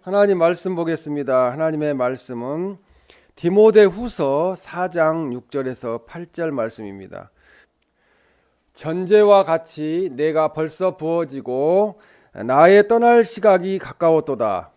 하나님 말씀 보겠습니다. 하나님의 말씀은 디모데후서 4장 6절에서 8절 말씀입니다. 전제와 같이 내가 벌써 부어지고 나의 떠날 시각이 가까웠도다.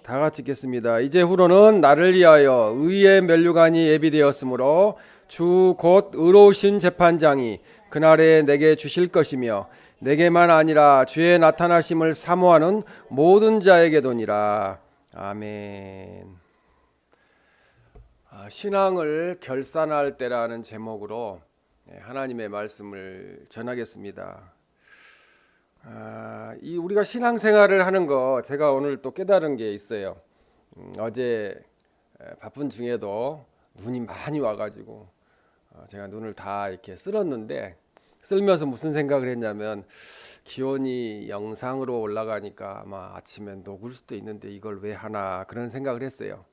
다 같이 읽겠습니다. 이제후로는 나를 위하여 의의 면류관이 예비되었으므로 주 곧 의로우신 재판장이 그날에 내게 주실 것이며 내게만 아니라 주의 나타나심을 사모하는 모든 자에게도니라. 아멘. 신앙을 결산할 때라는 제목으로 하나님의 말씀을 전하겠습니다. 우리가 신앙생활을 하는 거 제가 오늘 또 깨달은 게 있어요. 어제 바쁜 중에도 눈이 많이 와가지고 제가 눈을 다 이렇게 쓸었는데, 쓸면서 무슨 생각을 했냐면 기온이 영상으로 올라가니까 아마 아침엔 녹을 수도 있는데 이걸 왜 하나, 그런 생각을 했어요.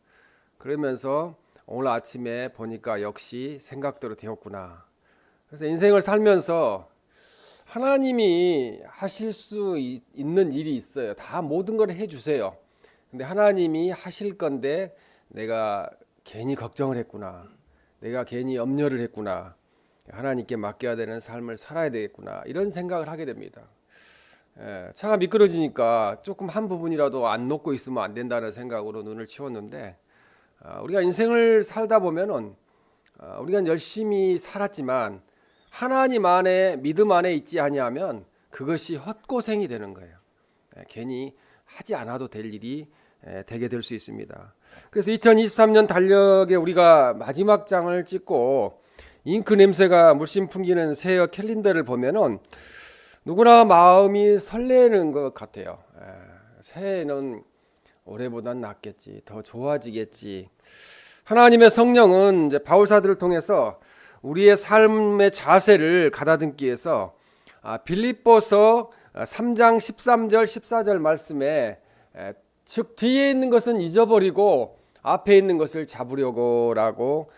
그러면서 오늘 아침에 보니까 역시 생각대로 되었구나. 그래서 인생을 살면서 하나님이 하실 수 있는 일이 있어요. 다 모든 걸 해주세요. 근데 하나님이 하실 건데 내가 괜히 걱정을 했구나, 내가 괜히 염려를 했구나, 하나님께 맡겨야 되는 삶을 살아야 되겠구나, 이런 생각을 하게 됩니다. 차가 미끄러지니까 조금 한 부분이라도 안 녹고 있으면 안 된다는 생각으로 눈을 치웠는데, 우리가 인생을 살다 보면은 우리가 열심히 살았지만 하나님 안에, 믿음 안에 있지 아니하면 그것이 헛고생이 되는 거예요. 괜히 하지 않아도 될 일이 되게 될 수 있습니다. 그래서 2023년 달력에 우리가 마지막 장을 찍고 잉크 냄새가 물씬 풍기는 새해 캘린더를 보면은 누구나 마음이 설레는 것 같아요. 새해는 올해보단 낫겠지, 더 좋아지겠지. 하나님의 성령은 이제 바울사들을 통해서 우리의 삶의 자세를 가다듬기 위해서 빌립보서 3장 13절 14절 말씀에 즉 뒤에 있는 것은 잊어버리고 앞에 있는 것을 잡으려고라고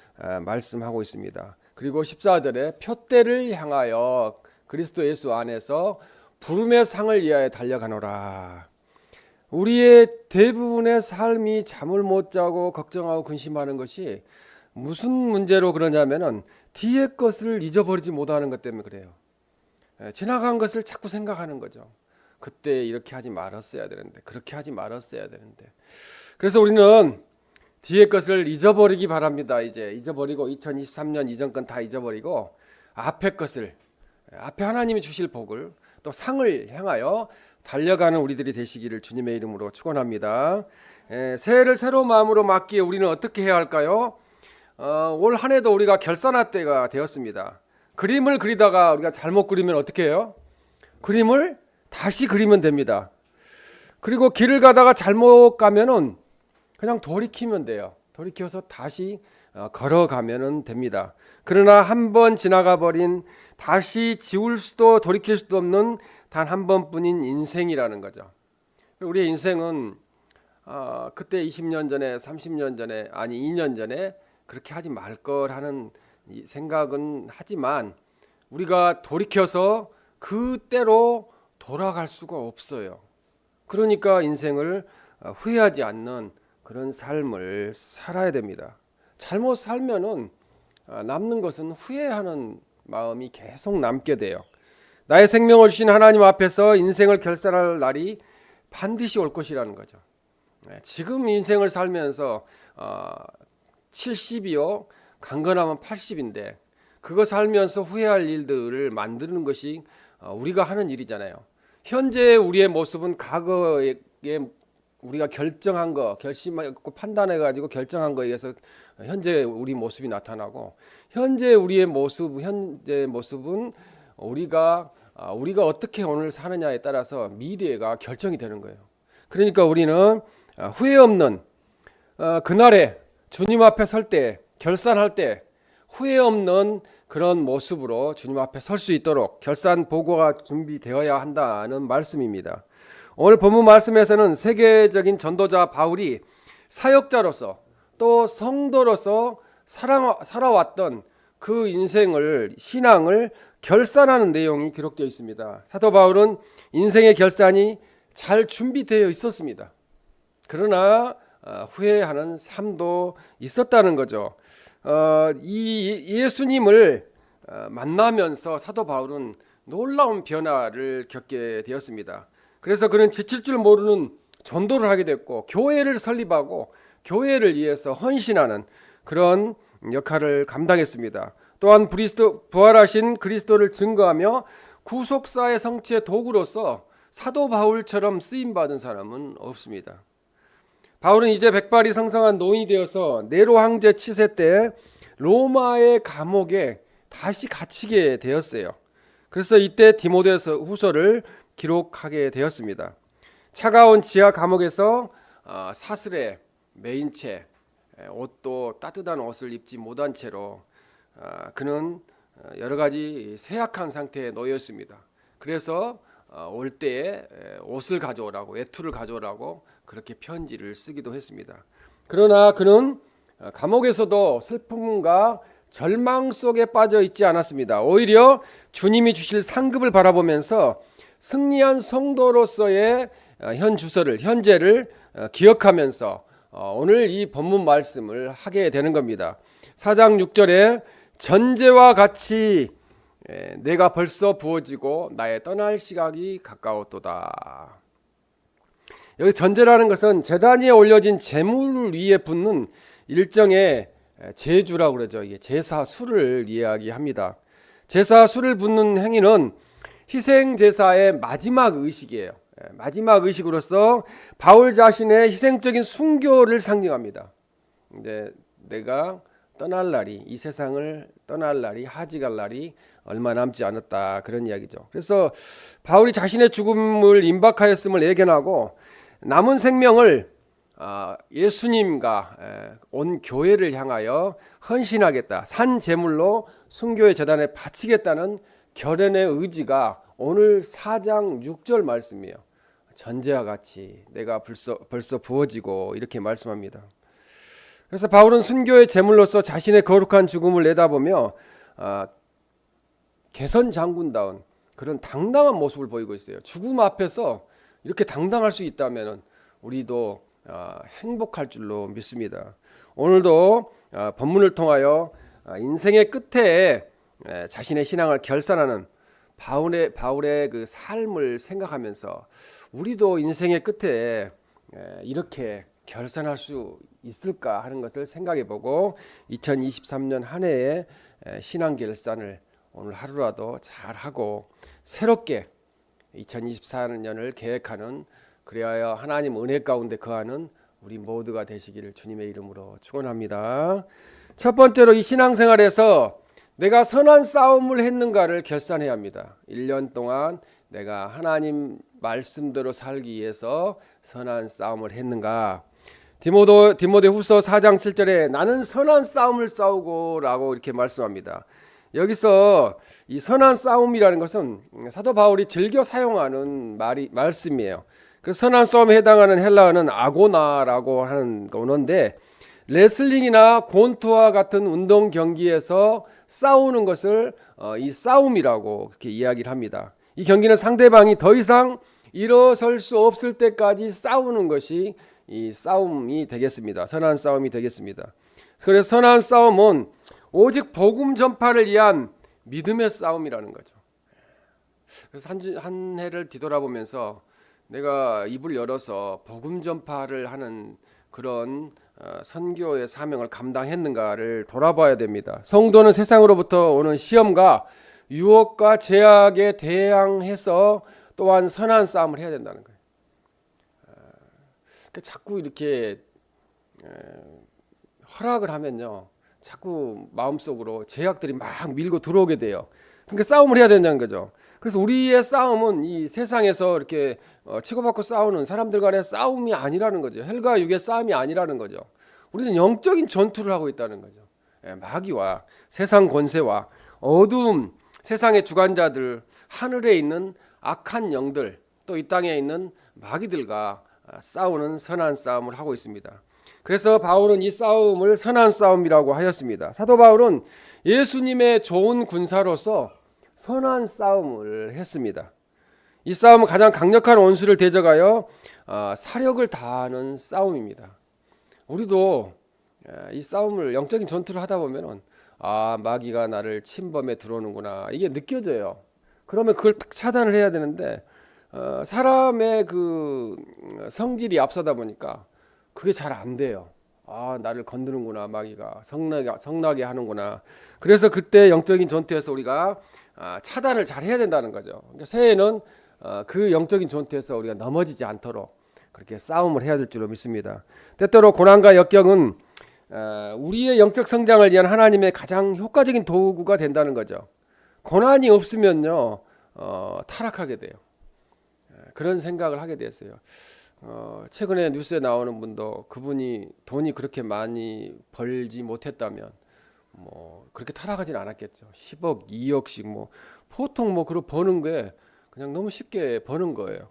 말씀하고 있습니다. 그리고 14절에 표대를 향하여 그리스도 예수 안에서 부름의 상을 위하여 달려가노라. 우리의 대부분의 삶이 잠을 못 자고 걱정하고 근심하는 것이 무슨 문제로 그러냐면은 뒤에 것을 잊어버리지 못하는 것 때문에 그래요. 지나간 것을 자꾸 생각하는 거죠. 그때 이렇게 하지 말았어야 되는데, 그렇게 하지 말았어야 되는데. 그래서 우리는 뒤에 것을 잊어버리기 바랍니다. 이제 잊어버리고 2023년 이전 건 다 잊어버리고 앞에 것을, 앞에 하나님이 주실 복을, 또 상을 향하여 달려가는 우리들이 되시기를 주님의 이름으로 축원합니다. 새해를 새로운 마음으로 맞기에 우리는 어떻게 해야 할까요? 올 한 해도 우리가 결산할 때가 되었습니다. 그림을 그리다가 우리가 잘못 그리면 어떻게 해요? 그림을 다시 그리면 됩니다. 그리고 길을 가다가 잘못 가면은 그냥 돌이키면 돼요. 돌이켜서 다시 걸어가면 됩니다. 그러나 한 번 지나가 버린, 다시 지울 수도 돌이킬 수도 없는 단 한 번뿐인 인생이라는 거죠. 우리의 인생은 그때 20년 전에, 30년 전에, 아니 2년 전에 그렇게 하지 말 걸 하는 생각은 하지만 우리가 돌이켜서 그때로 돌아갈 수가 없어요. 그러니까 인생을 후회하지 않는 그런 삶을 살아야 됩니다. 잘못 살면은 남는 것은 후회하는 마음이 계속 남게 돼요. 나의 생명을 주신 하나님 앞에서 인생을 결산할 날이 반드시 올 것이라는 거죠. 지금 인생을 살면서 70이요, 강건하면 80인데 그거 살면서 후회할 일들을 만드는 것이 우리가 하는 일이잖아요. 현재 우리의 모습은 과거에 우리가 결정한 거, 결심하고 판단해가지고 결정한 거에 의해서 현재 우리 모습이 나타나고, 현재 우리의 모습, 현재 모습은 우리가 어떻게 오늘 사느냐에 따라서 미래가 결정이 되는 거예요. 그러니까 우리는 후회 없는 그날에 주님 앞에 설 때, 결산할 때 후회 없는 그런 모습으로 주님 앞에 설 수 있도록 결산 보고가 준비되어야 한다는 말씀입니다. 오늘 본문 말씀에서는 세계적인 전도자 바울이 사역자로서 또 성도로서 살아왔던 그 인생을, 신앙을 결산하는 내용이 기록되어 있습니다. 사도 바울은 인생의 결산이 잘 준비되어 있었습니다. 그러나 후회하는 삶도 있었다는 거죠. 이 예수님을 만나면서 사도 바울은 놀라운 변화를 겪게 되었습니다. 그래서 그는 지칠 줄 모르는 전도를 하게 됐고 교회를 설립하고 교회를 위해서 헌신하는 그런 역할을 감당했습니다. 또한 부활하신 그리스도를 증거하며 구속사의 성취의 도구로서 사도 바울처럼 쓰임받은 사람은 없습니다. 바울은 이제 백발이 성성한 노인이 되어서 네로 황제 치세 때 로마의 감옥에 다시 갇히게 되었어요. 그래서 이때 디모데서 후서를 기록하게 되었습니다. 차가운 지하 감옥에서 사슬에 매인 채 옷도 따뜻한 옷을 입지 못한 채로 그는 여러 가지 쇠약한 상태에 놓였습니다. 그래서 올 때에 옷을 가져오라고, 외투를 가져오라고 그렇게 편지를 쓰기도 했습니다. 그러나 그는 감옥에서도 슬픔과 절망 속에 빠져 있지 않았습니다. 오히려 주님이 주실 상급을 바라보면서 승리한 성도로서의 현재를 기억하면서 오늘 이 본문 말씀을 하게 되는 겁니다. 4장 6절에 전제와 같이 내가 벌써 부어지고 나의 떠날 시각이 가까웠도다. 여기 전제라는 것은 제단 위에 올려진 제물 위에 붓는 일정의 제주라고 그러죠. 이게 제사술을 이야기합니다. 제사술을 붓는 행위는 희생 제사의 마지막 의식이에요. 마지막 의식으로서 바울 자신의 희생적인 순교를 상징합니다. 이제 내가 떠날 날이, 이 세상을 떠날 날이, 하직할 날이 얼마 남지 않았다, 그런 이야기죠. 그래서 바울이 자신의 죽음을 임박하였음을 예견하고 남은 생명을 예수님과 온 교회를 향하여 헌신하겠다, 산 제물로 순교의 제단에 바치겠다는 결연의 의지가 오늘 4장 6절 말씀이에요. 전제와 같이 내가 벌써 부어지고, 이렇게 말씀합니다. 그래서 바울은 순교의 제물로서 자신의 거룩한 죽음을 내다보며 개선 장군다운 그런 당당한 모습을 보이고 있어요. 죽음 앞에서 이렇게 당당할 수 있다면 우리도 행복할 줄로 믿습니다. 오늘도 본문을 통하여 인생의 끝에 자신의 신앙을 결산하는 바울의 그 삶을 생각하면서 우리도 인생의 끝에 이렇게 결산할 수 있을까 하는 것을 생각해보고 2023년 한 해의 신앙 결산을 오늘 하루라도 잘하고 새롭게 2024년을 계획하는, 그리하여 하나님 은혜 가운데 거하는 우리 모두가 되시기를 주님의 이름으로 축원합니다. 첫 번째로 이 신앙생활에서 내가 선한 싸움을 했는가를 결산해야 합니다. 1년 동안 내가 하나님 말씀대로 살기 위해서 선한 싸움을 했는가. 디모데 후서 4장 7절에 나는 선한 싸움을 싸우고 라고 이렇게 말씀합니다. 여기서 이 선한 싸움이라는 것은 사도 바울이 즐겨 사용하는 말씀이에요. 그 선한 싸움에 해당하는 헬라어는 아고나라고 하는 언어인데, 레슬링이나 곤투와 같은 운동 경기에서 싸우는 것을 이 싸움이라고 그렇게 이야기를 합니다. 이 경기는 상대방이 더 이상 일어설 수 없을 때까지 싸우는 것이 이 싸움이 되겠습니다. 선한 싸움이 되겠습니다. 그래서 선한 싸움은 오직 복음 전파를 위한 믿음의 싸움이라는 거죠. 그래서 한 해를 뒤돌아보면서 내가 입을 열어서 복음 전파를 하는 그런 선교의 사명을 감당했는가를 돌아봐야 됩니다. 성도는 세상으로부터 오는 시험과 유혹과 제약에 대항해서 또한 선한 싸움을 해야 된다는 거예요. 자꾸 이렇게 허락을 하면요, 자꾸 마음속으로 제약들이 막 밀고 들어오게 돼요. 그러니까 싸움을 해야 된다는 거죠. 그래서 우리의 싸움은 이 세상에서 이렇게 치고받고 싸우는 사람들 간의 싸움이 아니라는 거죠. 혈과 육의 싸움이 아니라는 거죠. 우리는 영적인 전투를 하고 있다는 거죠. 마귀와 세상 권세와 어두움, 세상의 주관자들, 하늘에 있는 악한 영들, 또 이 땅에 있는 마귀들과 싸우는 선한 싸움을 하고 있습니다. 그래서 바울은 이 싸움을 선한 싸움이라고 하였습니다. 사도 바울은 예수님의 좋은 군사로서 선한 싸움을 했습니다. 이 싸움은 가장 강력한 원수를 대적하여 사력을 다하는 싸움입니다. 우리도 이 싸움을 영적인 전투를 하다 보면은 마귀가 나를 침범해 들어오는구나 이게 느껴져요. 그러면 그걸 딱 차단을 해야 되는데 사람의 그 성질이 앞서다 보니까 그게 잘 안 돼요. 나를 건드는구나 마귀가 성나게 하는구나. 그래서 그때 영적인 전투에서 우리가 차단을 잘 해야 된다는 거죠. 그러니까 새해에는 그 영적인 전투에서 우리가 넘어지지 않도록 그렇게 싸움을 해야 될 줄로 믿습니다. 때때로 고난과 역경은 우리의 영적 성장을 위한 하나님의 가장 효과적인 도구가 된다는 거죠. 고난이 없으면요 타락하게 돼요. 그런 생각을 하게 됐어요. 최근에 뉴스에 나오는 분도 그분이 돈이 그렇게 많이 벌지 못했다면 뭐 그렇게 타락하진 않았겠죠. 10억, 2억씩 뭐 보통 뭐 그렇게 버는 게 그냥 너무 쉽게 버는 거예요.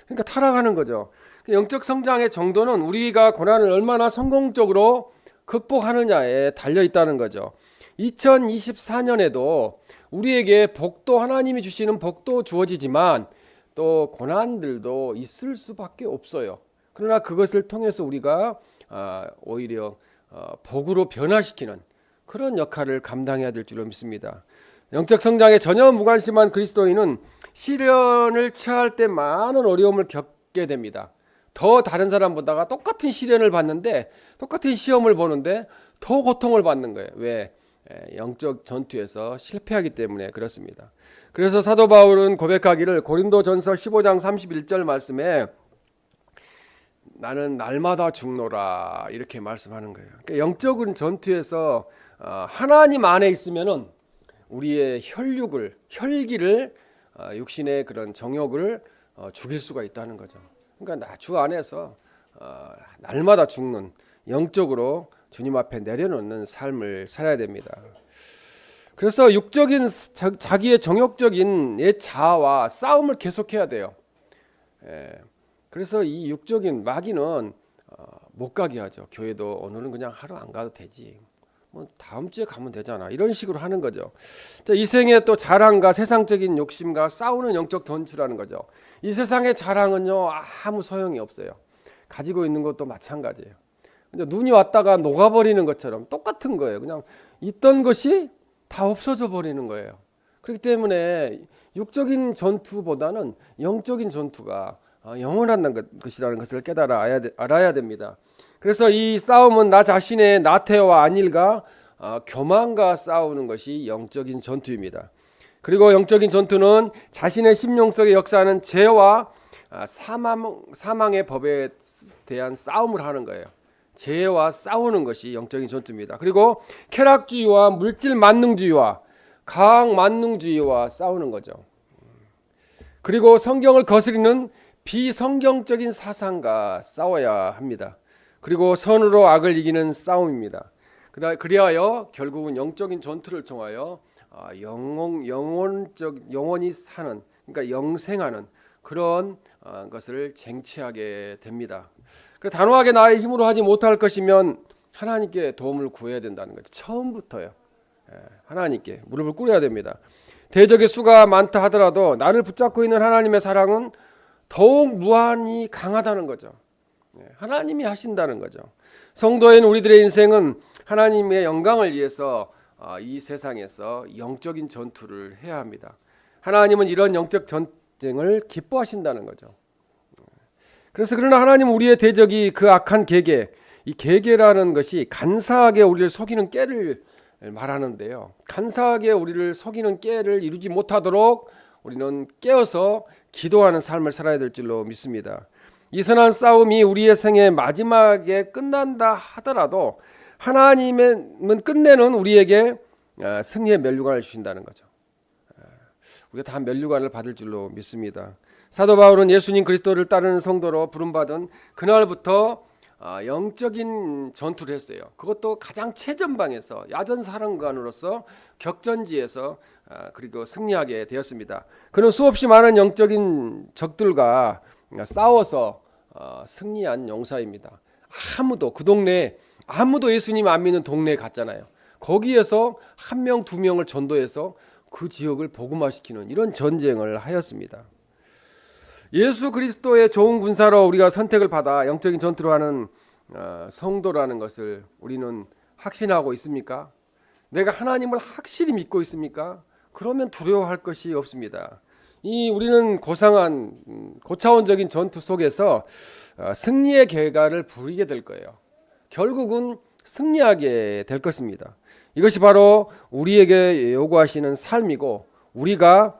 그러니까 타락하는 거죠. 영적 성장의 정도는 우리가 고난을 얼마나 성공적으로 극복하느냐에 달려 있다는 거죠. 2024년에도 우리에게 복도 하나님이 주시는 복도 주어지지만 또 고난들도 있을 수밖에 없어요. 그러나 그것을 통해서 우리가 오히려 복으로 변화시키는 그런 역할을 감당해야 될 줄로 믿습니다. 영적 성장에 전혀 무관심한 그리스도인은 시련을 처할 때 많은 어려움을 겪게 됩니다. 더 다른 사람보다가 똑같은 시련을 받는데 똑같은 시험을 보는데 더 고통을 받는 거예요. 왜? 영적 전투에서 실패하기 때문에 그렇습니다. 그래서 사도 바울은 고백하기를 고린도전서 15장 31절 말씀에 나는 날마다 죽노라 이렇게 말씀하는 거예요. 그러니까 영적인 전투에서 하나님 안에 있으면은 우리의 혈기를 육신의 그런 정욕을 죽일 수가 있다는 거죠. 그러니까 나 주 안에서 날마다 죽는 영적으로 주님 앞에 내려놓는 삶을 살아야 됩니다. 그래서 육적인 자기의 정욕적인 옛 자아와 싸움을 계속해야 돼요. 그래서 이 육적인 마귀는 못 가게 하죠. 교회도 오늘은 그냥 하루 안 가도 되지. 뭐 다음 주에 가면 되잖아. 이런 식으로 하는 거죠. 이 생의 또 자랑과 세상적인 욕심과 싸우는 영적 전투라는 거죠. 이 세상의 자랑은요 아무 소용이 없어요. 가지고 있는 것도 마찬가지예요. 눈이 왔다가 녹아버리는 것처럼 똑같은 거예요. 그냥 있던 것이 다 없어져 버리는 거예요. 그렇기 때문에 육적인 전투보다는 영적인 전투가 영원한 것이라는 것을 알아야 됩니다. 그래서 이 싸움은 나 자신의 나태와 안일과 교만과 싸우는 것이 영적인 전투입니다. 그리고 영적인 전투는 자신의 심령 속에 역사하는 죄와 사망의 법에 대한 싸움을 하는 거예요. 죄와 싸우는 것이 영적인 전투입니다. 그리고 쾌락주의와 물질 만능주의와 과학 만능주의와 싸우는 거죠. 그리고 성경을 거스리는 비성경적인 사상과 싸워야 합니다. 그리고 선으로 악을 이기는 싸움입니다. 그리하여 결국은 영적인 전투를 통하여 영원히 사는, 그러니까 영생하는 그런 것을 쟁취하게 됩니다. 단호하게 나의 힘으로 하지 못할 것이면 하나님께 도움을 구해야 된다는 거죠. 처음부터요. 하나님께 무릎을 꿇어야 됩니다. 대적의 수가 많다 하더라도 나를 붙잡고 있는 하나님의 사랑은 더욱 무한히 강하다는 거죠. 하나님이 하신다는 거죠. 성도인 우리들의 인생은 하나님의 영광을 위해서 이 세상에서 영적인 전투를 해야 합니다. 하나님은 이런 영적 전쟁을 기뻐하신다는 거죠. 그러나 하나님은 우리의 대적이 그 악한 계계, 이 계계라는 것이 간사하게 우리를 속이는 깨를 말하는데요. 간사하게 우리를 속이는 깨를 이루지 못하도록 우리는 깨어서 기도하는 삶을 살아야 될 줄로 믿습니다. 이 선한 싸움이 우리의 생의 마지막에 끝난다 하더라도 하나님은 끝내는 우리에게 승리의 면류관을 주신다는 거죠. 우리가 다 면류관을 받을 줄로 믿습니다. 사도 바울은 예수님 그리스도를 따르는 성도로 부름받은 그날부터 영적인 전투를 했어요. 그것도 가장 최전방에서 야전사령관으로서 격전지에서 그리고 승리하게 되었습니다. 그는 수없이 많은 영적인 적들과 싸워서 승리한 용사입니다. 그 동네에 아무도 예수님 안 믿는 동네에 갔잖아요. 거기에서 한 명, 두 명을 전도해서 그 지역을 복음화시키는 이런 전쟁을 하였습니다. 예수 그리스도의 좋은 군사로 우리가 선택을 받아 영적인 전투를 하는 성도라는 것을 우리는 확신하고 있습니까? 내가 하나님을 확실히 믿고 있습니까? 그러면 두려워할 것이 없습니다. 우리는 고차원적인 전투 속에서 승리의 결과를 부리게 될 거예요. 결국은 승리하게 될 것입니다. 이것이 바로 우리에게 요구하시는 삶이고 우리가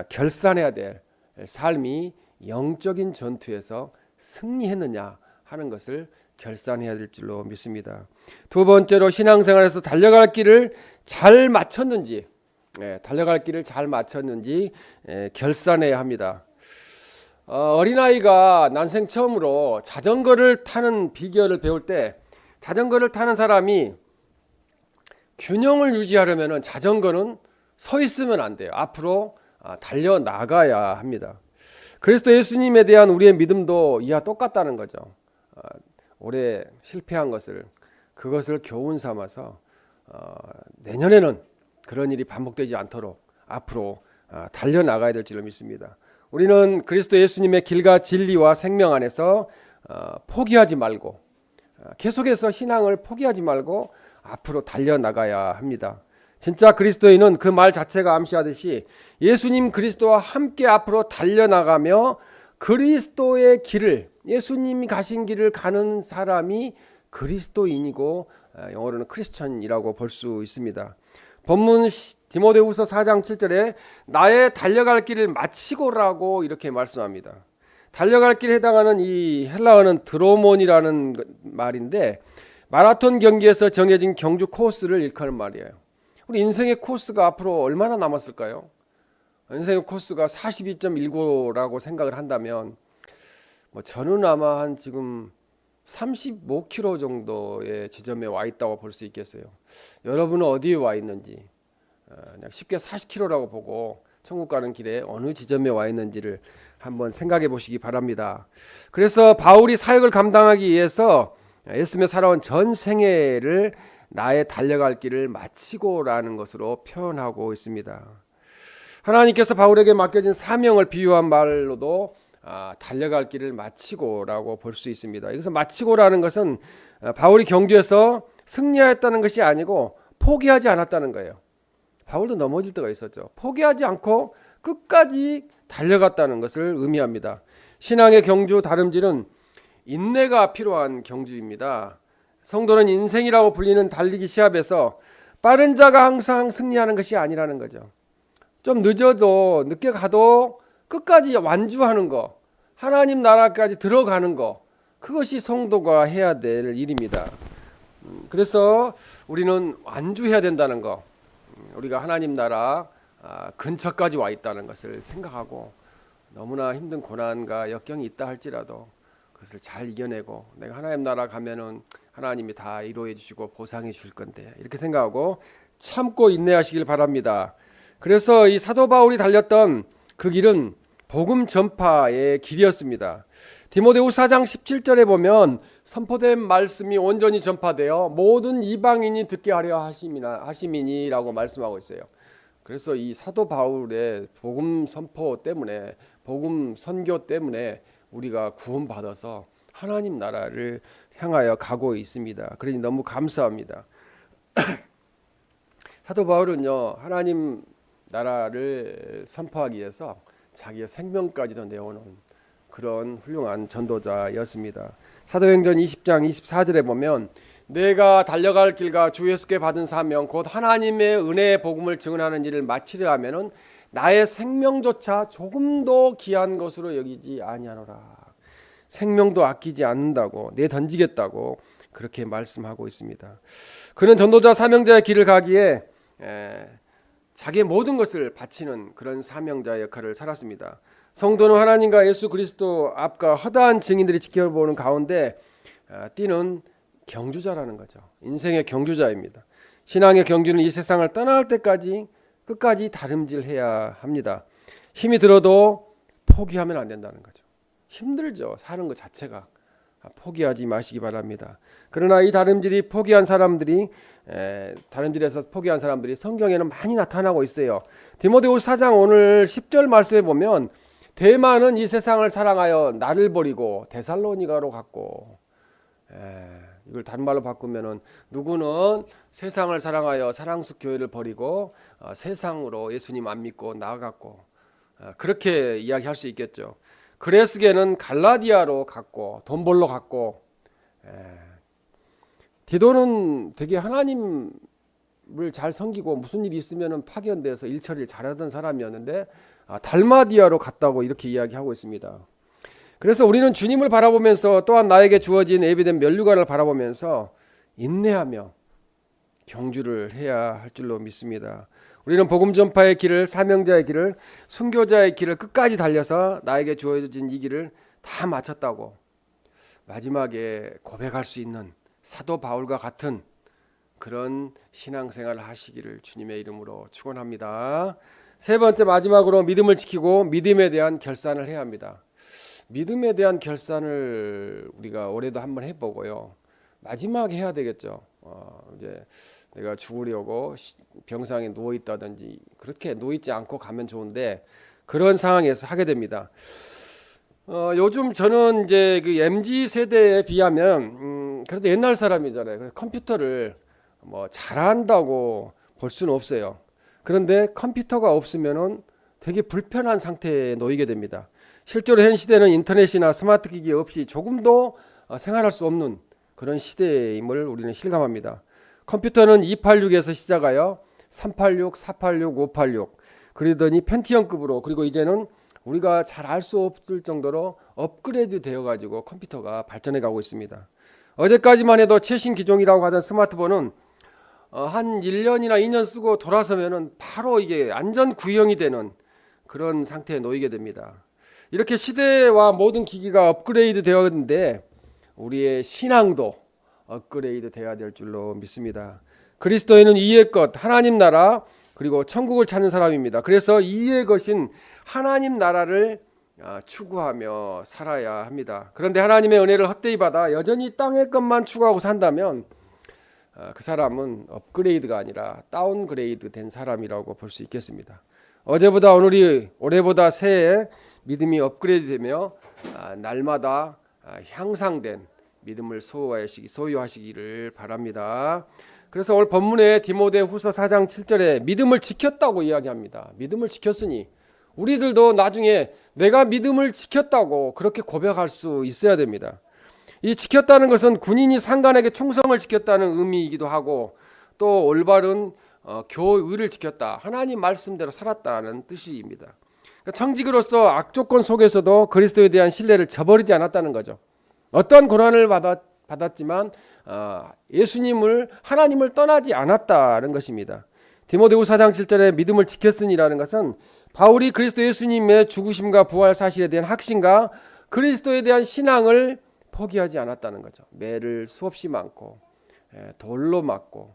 결산해야 될 삶이 영적인 전투에서 승리했느냐 하는 것을 결산해야 될 줄로 믿습니다. 두 번째로 신앙생활에서 달려갈 길을 잘 맞췄는지 결산해야 합니다. 어린아이가 난생 처음으로 자전거를 타는 비결을 배울 때 자전거를 타는 사람이 균형을 유지하려면 자전거는 서 있으면 안 돼요. 앞으로 달려나가야 합니다. 그리스도 예수님에 대한 우리의 믿음도 이와 똑같다는 거죠. 올해 실패한 그것을 교훈 삼아서 내년에는 그런 일이 반복되지 않도록 앞으로 달려나가야 될 줄로 믿습니다. 우리는 그리스도 예수님의 길과 진리와 생명 안에서 포기하지 말고 계속해서 신앙을 포기하지 말고 앞으로 달려나가야 합니다. 진짜 그리스도인은 그 말 자체가 암시하듯이 예수님 그리스도와 함께 앞으로 달려나가며 그리스도의 길을 예수님이 가신 길을 가는 사람이 그리스도인이고 영어로는 크리스천이라고 볼 수 있습니다. 본문 디모데후서 4장 7절에 나의 달려갈 길을 마치고라고 이렇게 말씀합니다. 달려갈 길에 해당하는 이 헬라어는 드로몬이라는 말인데 마라톤 경기에서 정해진 경주 코스를 일컫는 말이에요. 우리 인생의 코스가 앞으로 얼마나 남았을까요? 인생의 코스가 42.19라고 생각을 한다면 저는 아마 한 지금 35km 정도의 지점에 와 있다고 볼 수 있겠어요. 여러분은 어디에 와 있는지 그냥 쉽게 40km라고 보고 천국 가는 길에 어느 지점에 와 있는지를 한번 생각해 보시기 바랍니다. 그래서 바울이 사역을 감당하기 위해서 예수님의 살아온 전 생애를 나의 달려갈 길을 마치고라는 것으로 표현하고 있습니다. 하나님께서 바울에게 맡겨진 사명을 비유한 말로도 달려갈 길을 마치고라고 볼 수 있습니다. 여기서 마치고라는 것은 바울이 경주에서 승리하였다는 것이 아니고 포기하지 않았다는 거예요. 바울도 넘어질 때가 있었죠. 포기하지 않고 끝까지 달려갔다는 것을 의미합니다. 신앙의 경주 다름질은 인내가 필요한 경주입니다. 성도는 인생이라고 불리는 달리기 시합에서 빠른 자가 항상 승리하는 것이 아니라는 거죠. 좀 늦어도 늦게 가도 끝까지 완주하는 거, 하나님 나라까지 들어가는 거, 그것이 성도가 해야 될 일입니다. 그래서 우리는 완주해야 된다는 거, 우리가 하나님 나라 근처까지 와 있다는 것을 생각하고 너무나 힘든 고난과 역경이 있다 할지라도 그것을 잘 이겨내고 내가 하나님 나라 가면은 하나님이 다 이루어 주시고 보상해 주실 건데 이렇게 생각하고 참고 인내하시길 바랍니다. 그래서 이 사도 바울이 달렸던 그 길은 복음 전파의 길이었습니다. 디모데후서 4장 17절에 보면 선포된 말씀이 온전히 전파되어 모든 이방인이 듣게 하려 하심이니라고 말씀하고 있어요. 그래서 이 사도 바울의 복음 선포 때문에 복음 선교 때문에 우리가 구원받아서 하나님 나라를 향하여 가고 있습니다. 그러니 너무 감사합니다. 사도 바울은요 하나님 나라를 선포하기 위해서 자기의 생명까지도 내어놓은 그런 훌륭한 전도자였습니다. 사도행전 20장 24절에 보면 내가 달려갈 길과 주 예수께 받은 사명 곧 하나님의 은혜의 복음을 증언하는 일을 마치려 하면은 나의 생명조차 조금도 귀한 것으로 여기지 아니하노라. 생명도 아끼지 않는다고 내던지겠다고 그렇게 말씀하고 있습니다. 그는 전도자 사명자의 길을 가기에 자기의 모든 것을 바치는 그런 사명자의 역할을 살았습니다. 성도는 하나님과 예수 그리스도 앞과 허다한 증인들이 지켜보는 가운데 뛰는 경주자라는 거죠. 인생의 경주자입니다. 신앙의 경주는 이 세상을 떠날 때까지 끝까지 다름질해야 합니다. 힘이 들어도 포기하면 안 된다는 거죠. 힘들죠. 사는 것 자체가. 포기하지 마시기 바랍니다. 그러나 이 다름질에서 포기한 사람들이 성경에는 많이 나타나고 있어요. 디모데후서 4장 오늘 10절 말씀에 보면 대만은 이 세상을 사랑하여 나를 버리고 데살로니가로 갔고, 이걸 다른 말로 바꾸면은 누구는 세상을 사랑하여 사랑숲 교회를 버리고 세상으로 예수님 안 믿고 나아갔고, 그렇게 이야기할 수 있겠죠. 그레스게는 갈라디아로 갔고 돈 벌러 갔고, 디도는 되게 하나님을 잘 섬기고 무슨 일이 있으면 파견돼서 일처리를 잘하던 사람이었는데 달마디아로 갔다고 이렇게 이야기하고 있습니다. 그래서 우리는 주님을 바라보면서 또한 나에게 주어진 예비된 면류관을 바라보면서 인내하며 경주를 해야 할 줄로 믿습니다. 우리는 복음 전파의 길을, 사명자의 길을, 순교자의 길을 끝까지 달려서 나에게 주어진 이 길을 다 마쳤다고 마지막에 고백할 수 있는 사도 바울과 같은 그런 신앙생활을 하시기를 주님의 이름으로 축원합니다. 세 번째, 마지막으로 믿음을 지키고 믿음에 대한 결산을 해야 합니다. 믿음에 대한 결산을 우리가 올해도 한번 해보고요. 마지막에 해야 되겠죠. 이제 내가 죽으려고 병상에 누워 있다든지 그렇게 누워 있지 않고 가면 좋은데 그런 상황에서 하게 됩니다. 요즘 저는 이제 그 MZ 세대에 비하면 그래도 옛날 사람이잖아요. 그래서 컴퓨터를 뭐 잘한다고 볼 수는 없어요. 그런데 컴퓨터가 없으면은 되게 불편한 상태에 놓이게 됩니다. 실제로 현 시대는 인터넷이나 스마트 기기 없이 조금도 생활할 수 없는 그런 시대임을 우리는 실감합니다. 컴퓨터는 286에서 시작하여 386, 486, 586 그러더니 펜티엄급으로, 그리고 이제는 우리가 잘 알 수 없을 정도로 업그레이드 되어 가지고 컴퓨터가 발전해 가고 있습니다. 어제까지만 해도 최신 기종이라고 하던 스마트폰은 한 1년이나 2년 쓰고 돌아서면은 바로 이게 안전 구형이 되는 그런 상태에 놓이게 됩니다. 이렇게 시대와 모든 기기가 업그레이드 되었는데 우리의 신앙도 업그레이드 되어야 될 줄로 믿습니다. 그리스도인은 이의 것, 하나님 나라, 그리고 천국을 찾는 사람입니다. 그래서 이의 것인 하나님 나라를 추구하며 살아야 합니다. 그런데 하나님의 은혜를 헛되이 받아 여전히 땅의 것만 추구하고 산다면 그 사람은 업그레이드가 아니라 다운그레이드 된 사람이라고 볼 수 있겠습니다. 어제보다 오늘이, 올해보다 새해 믿음이 업그레이드 되며 날마다 향상된 믿음을 소유하시기를 바랍니다. 그래서 오늘 본문에 디모데후서 4장 7절에 믿음을 지켰다고 이야기합니다. 믿음을 지켰으니 우리들도 나중에 내가 믿음을 지켰다고 그렇게 고백할 수 있어야 됩니다. 이 지켰다는 것은 군인이 상관에게 충성을 지켰다는 의미이기도 하고, 또 올바른 교의를 지켰다, 하나님 말씀대로 살았다는 뜻입니다. 그러니까 청직으로서 악조건 속에서도 그리스도에 대한 신뢰를 저버리지 않았다는 거죠. 어떤 고난을 받았지만 예수님을, 하나님을 떠나지 않았다는 것입니다. 디모데후서 4장 7절에 믿음을 지켰으니라는 것은 바울이 그리스도 예수님의 죽으심과 부활 사실에 대한 확신과 그리스도에 대한 신앙을 포기하지 않았다는 거죠. 매를 수없이 많고 돌로 맞고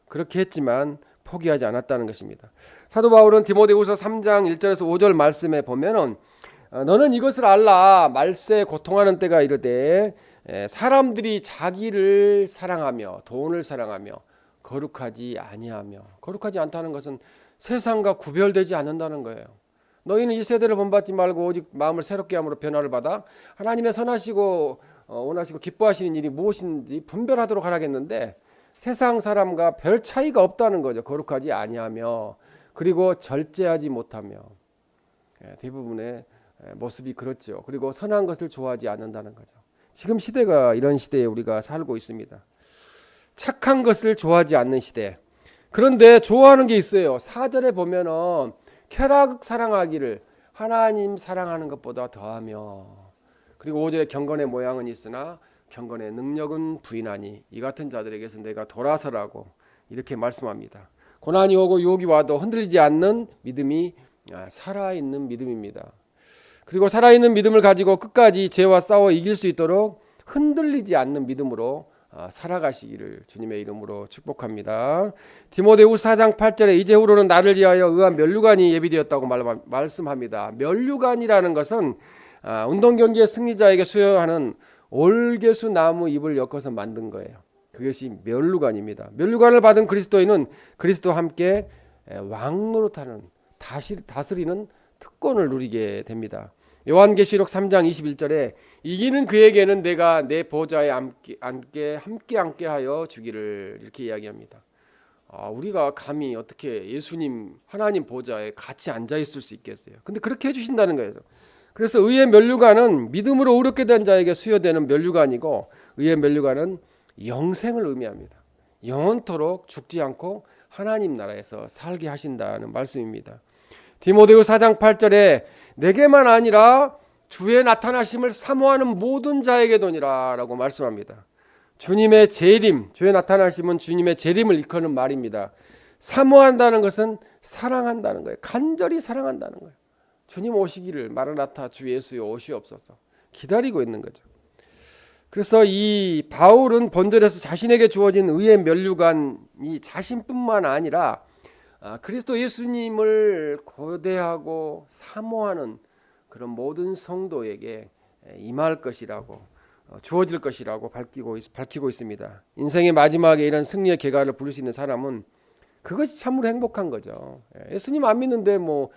그렇게 했지만 포기하지 않았다는 것입니다. 사도 바울은 디모데후서 3장 1절에서 5절 말씀에 보면은 너는 이것을 알라, 말세 고통하는 때가 이르되 사람들이 자기를 사랑하며 돈을 사랑하며 거룩하지 아니하며, 거룩하지 않다는 것은 세상과 구별되지 않는다는 거예요. 너희는 이 세대를 본받지 말고 오직 마음을 새롭게 함으로 변화를 받아 하나님의 선하시고 원하시고 기뻐하시는 일이 무엇인지 분별하도록 하라겠는데, 세상 사람과 별 차이가 없다는 거죠. 거룩하지 아니하며 그리고 절제하지 못하며, 대부분의 모습이 그렇죠. 그리고 선한 것을 좋아하지 않는다는 거죠. 지금 시대가 이런 시대에 우리가 살고 있습니다. 착한 것을 좋아하지 않는 시대. 그런데 좋아하는 게 있어요. 4절에 보면은 쾌락 사랑하기를 하나님 사랑하는 것보다 더하며, 그리고 5절에 경건의 모양은 있으나 경건의 능력은 부인하니 이 같은 자들에게서 내가 돌아서라고 이렇게 말씀합니다. 고난이 오고 유혹이 와도 흔들리지 않는 믿음이 살아있는 믿음입니다. 그리고 살아있는 믿음을 가지고 끝까지 죄와 싸워 이길 수 있도록 흔들리지 않는 믿음으로 살아가시기를 주님의 이름으로 축복합니다. 디모데후서 4장 8절에 이제후로는 나를 위하여 의한 면류관이 예비되었다고 말씀합니다. 면류관이라는 것은 운동 경기의 승리자에게 수여하는 올개수 나무 잎을 엮어서 만든 거예요. 그것이 면류관입니다. 면류관을 받은 그리스도인은 그리스도와 함께 왕노릇하는 다스리는 특권을 누리게 됩니다. 요한계시록 3장 21절에 이기는 그에게는 내가 내 보좌에 함께 하여 주기를, 이렇게 이야기합니다. 우리가 감히 어떻게 예수님 하나님 보좌에 같이 앉아 있을 수 있겠어요? 근데 그렇게 해주신다는 거예요. 그래서 의의 면류관은 믿음으로 의롭게 된 자에게 수여되는 면류관이고, 의의 면류관은 영생을 의미합니다. 영원토록 죽지 않고 하나님 나라에서 살게 하신다는 말씀입니다. 디모데후서 4장 8절에 내게만 아니라 주의 나타나심을 사모하는 모든 자에게도니라 라고 말씀합니다. 주님의 재림, 주의 나타나심은 주님의 재림을 일컫는 말입니다. 사모한다는 것은 사랑한다는 거예요. 간절히 사랑한다는 거예요. 주님 오시기를, 마라나타 주 예수여 오시옵소서 기다리고 있는 거죠. 그래서 이 바울은 본절에서 자신에게 주어진 의의 면류관이 자신뿐만 아니라 그리스도 예수님을 고대하고 사모하는 그런 모든 성도에게 임할 것이라고, 주어질 것이라고 밝히고 있습니다. 인생의 마지막에 이런 승리의 계가를 부를 수 있는 사람은 그것이 참으로 행복한 거죠. 예수님 안 믿는데 뭐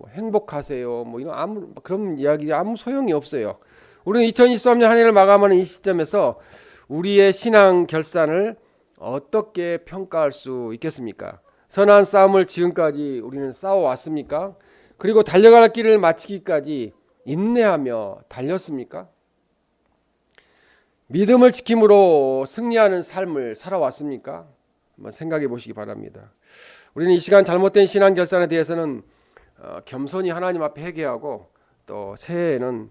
행복하세요, 뭐 이런 그런 이야기 아무 소용이 없어요. 우리는 2023년 한 해를 마감하는 이 시점에서 우리의 신앙 결산을 어떻게 평가할 수 있겠습니까? 선한 싸움을 지금까지 우리는 싸워왔습니까? 그리고 달려갈 길을 마치기까지 인내하며 달렸습니까? 믿음을 지킴으로 승리하는 삶을 살아왔습니까? 한번 생각해 보시기 바랍니다. 우리는 이 시간 잘못된 신앙 결산에 대해서는 겸손히 하나님 앞에 회개하고, 또 새해에는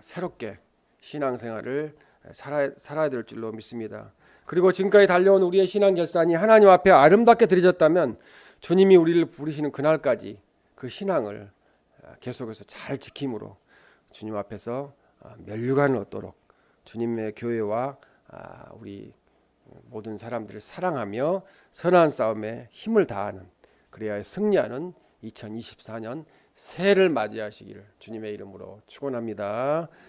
새롭게 신앙생활을 살아야 될 줄로 믿습니다. 그리고 지금까지 달려온 우리의 신앙 결산이 하나님 앞에 아름답게 드려졌다면 주님이 우리를 부르시는 그날까지 그 신앙을 계속해서 잘 지킴으로 주님 앞에서 면류관을 얻도록 주님의 교회와 우리 모든 사람들을 사랑하며 선한 싸움에 힘을 다하는, 그래야 승리하는 2024년 새해를 맞이하시기를 주님의 이름으로 축원합니다.